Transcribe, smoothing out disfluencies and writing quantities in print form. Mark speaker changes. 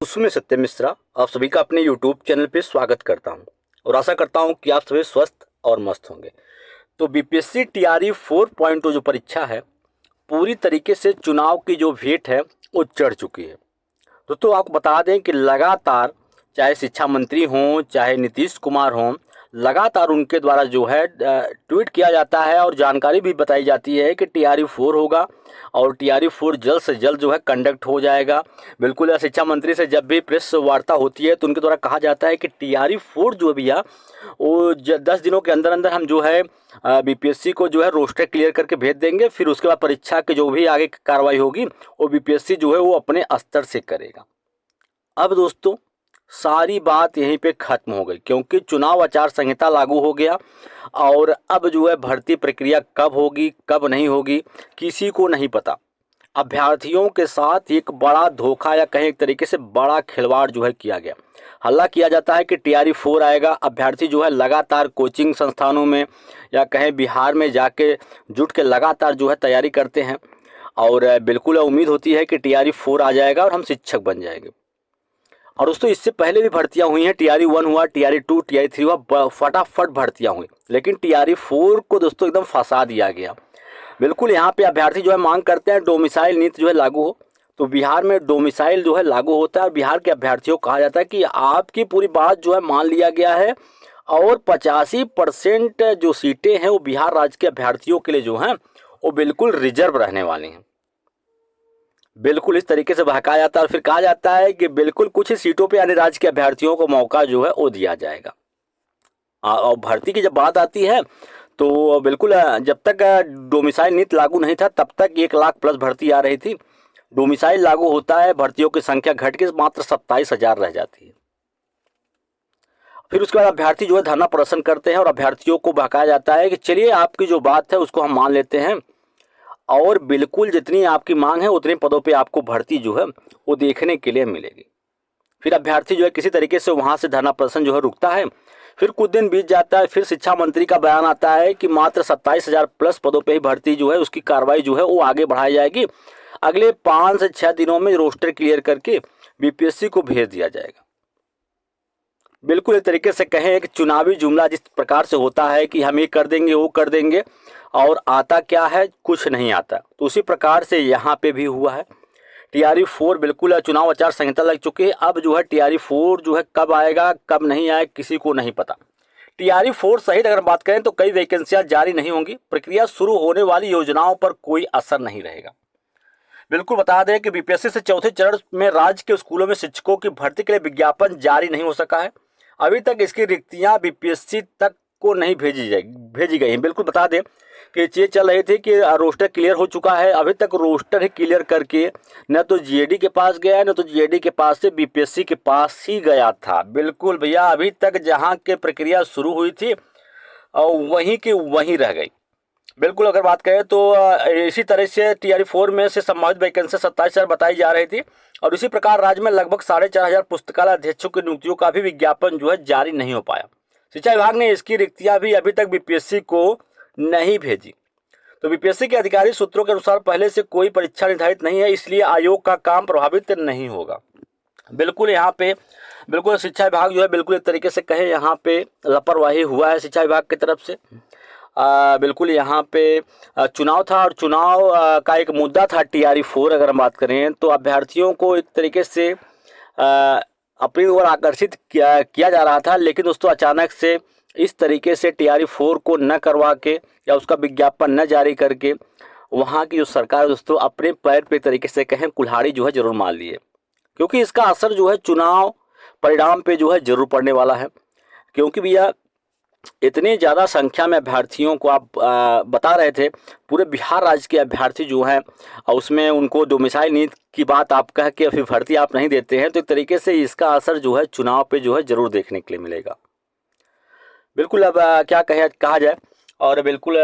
Speaker 1: उसमें सत्यम मिश्रा आप सभी का अपने YouTube चैनल पे स्वागत करता हूं और आशा करता हूं कि आप सभी स्वस्थ और मस्त होंगे। तो बीपीएससी टीआरई 4.0 जो परीक्षा है पूरी तरीके से चुनाव की जो भेंट है वो चढ़ चुकी है। दोस्तों आपको बता दें कि लगातार चाहे शिक्षा मंत्री हों चाहे नीतीश कुमार हों, लगातार उनके द्वारा जो है ट्वीट किया जाता है और जानकारी भी बताई जाती है कि टीआरई 4 होगा और टीआरई 4 जल्द से जल्द जो है कंडक्ट हो जाएगा। बिल्कुल शिक्षा मंत्री से जब भी प्रेस वार्ता होती है तो उनके द्वारा कहा जाता है कि टीआरई 4 जो है भैया वो 10 दिनों के अंदर अंदर हम जो है बीपीएससी को जो है रोस्टर क्लियर करके भेज देंगे। फिर उसके बाद परीक्षा की जो भी आगे कार्रवाई होगी वो बीपीएससी जो है वो अपने स्तर से करेगा। अब दोस्तों सारी बात यहीं पे खत्म हो गई क्योंकि चुनाव आचार संहिता लागू हो गया और अब जो है भर्ती प्रक्रिया कब होगी कब नहीं होगी किसी को नहीं पता। अभ्यर्थियों के साथ एक बड़ा धोखा या कहें एक तरीके से बड़ा खिलवाड़ जो है किया गया। हल्ला किया जाता है कि टीआरई 4 आएगा। अभ्यर्थी जो है लगातार कोचिंग संस्थानों में या कहें बिहार में जाके जुट के लगातार जो है तैयारी करते हैं और बिल्कुल उम्मीद होती है कि टीआरई 4 आ जाएगा और हम शिक्षक बन जाएंगे। और दोस्तों इससे पहले भी भर्तियां हुई हैं, टीआरई 1 हुआ, टीआरई 2, टीआरई 3 हुआ, फटाफट भर्तियां हुई, लेकिन टीआरई 4 को दोस्तों एकदम फंसा दिया गया। बिल्कुल यहाँ पे अभ्यर्थी जो है मांग करते हैं डोमिसाइल नीति जो है लागू हो। तो बिहार में डोमिसाइल जो है लागू होता है और बिहार के अभ्यर्थियों को कहा जाता है कि आपकी पूरी बात जो है मान लिया गया है और 85% जो सीटें हैं वो बिहार राज्य के अभ्यर्थियों के लिए जो हैं वो बिल्कुल रिजर्व रहने वाली हैं। बिल्कुल इस तरीके से बहकाया जाता है और फिर कहा जाता है कि बिल्कुल कुछ ही सीटों पे अन्य राज्य के अभ्यर्थियों को मौका जो है वो दिया जाएगा। और भर्ती की जब बात आती है तो बिल्कुल जब तक डोमिसाइल नीति लागू नहीं था तब तक 1 लाख प्लस भर्ती आ रही थी। डोमिसाइल लागू होता है भर्तियों की संख्या घट के मात्र 27,000 रह जाती है। फिर उसके बाद अभ्यर्थी जो है धरना प्रदर्शन करते हैं और अभ्यर्थियों को बहकाया जाता है कि चलिए आपकी जो बात है उसको हम मान लेते हैं और बिल्कुल जितनी आपकी मांग है उतने पदों पे आपको भर्ती जो है वो देखने के लिए मिलेगी। फिर अभ्यर्थी जो है किसी तरीके से वहां से धरना प्रदर्शन जो है रुकता है। फिर कुछ दिन बीत जाता है, फिर शिक्षा मंत्री का बयान आता है कि मात्र 27,000 प्लस पदों पे ही भर्ती जो है उसकी कार्रवाई जो है वो आगे बढ़ाई जाएगी। अगले 5 से 6 दिनों में रोस्टर क्लियर करके बीपीएससी को भेज दिया जाएगा। बिल्कुल एक तरीके से कहें कि चुनावी जुमला जिस प्रकार से होता है कि हम ये कर देंगे वो कर देंगे और आता क्या है, कुछ नहीं आता। तो उसी प्रकार से यहाँ पे भी हुआ है। टीआरई 4 बिल्कुल चुनाव आचार संहिता लग चुकी है। अब जो है टीआरई 4 जो है कब आएगा कब नहीं आएगा किसी को नहीं पता। टीआरई 4 सहित अगर बात करें तो कई वैकेंसियां जारी नहीं होंगी। प्रक्रिया शुरू होने वाली योजनाओं पर कोई असर नहीं रहेगा। बिल्कुल बता दें कि बीपीएससी से चौथे चरण में राज्य के स्कूलों में शिक्षकों की भर्ती के लिए विज्ञापन जारी नहीं हो सका है। अभी तक इसकी रिक्तियां बीपीएससी तक को नहीं भेजी गई हैं। बिल्कुल बता दें कि ये चल रही थी कि रोस्टर क्लियर हो चुका है, अभी तक रोस्टर ही क्लियर करके न तो जीएडी के पास गया है न तो जीएडी के पास से बीपीएससी के पास ही गया था। बिल्कुल भैया अभी तक जहां के प्रक्रिया शुरू हुई थी और वहीं की वहीं रह गई। बिल्कुल अगर बात करें तो इसी तरह से टीआरई 4 में से संभावित वैकेंसी 27,000 बताई जा रही थी और इसी प्रकार राज्य में लगभग 4,500 पुस्तकालय अध्यक्षों की नियुक्तियों का भी विज्ञापन जो है जारी नहीं हो पाया। शिक्षा विभाग ने इसकी रिक्तियां भी अभी तक बीपीएससी को नहीं भेजी। तो बीपीएससी के अधिकारी सूत्रों के अनुसार पहले से कोई परीक्षा निर्धारित नहीं है, इसलिए आयोग का काम प्रभावित नहीं होगा। बिल्कुल यहाँ पे बिल्कुल शिक्षा विभाग जो है बिल्कुल एक तरीके से कहे यहाँ पे लापरवाही हुआ है शिक्षा विभाग की तरफ से। बिल्कुल यहाँ पे चुनाव था और चुनाव का एक मुद्दा था टीआरई 4 अगर हम बात करें तो अभ्यर्थियों को एक तरीके से अपनी ओर आकर्षित किया जा रहा था। लेकिन दोस्तों अचानक से इस तरीके से टीआरई 4 को न करवा के या उसका विज्ञापन न जारी करके वहाँ की जो सरकार दोस्तों अपने पैर पे तरीके से कहें कुल्हाड़ी जो है जरूर मार लिए, क्योंकि इसका असर जो है चुनाव परिणाम पे जो है जरूर पड़ने वाला है। क्योंकि भैया इतनी ज़्यादा संख्या में अभ्यर्थियों को आप बता रहे थे, पूरे बिहार राज्य के अभ्यर्थी जो हैं उसमें उनको डोमिसाइल नीति की बात आप कह के फिर भर्ती आप नहीं देते हैं, तो एक तरीके से इसका असर जो है चुनाव पे जो है ज़रूर देखने के लिए मिलेगा। बिल्कुल अब क्या कहा जाए और बिल्कुल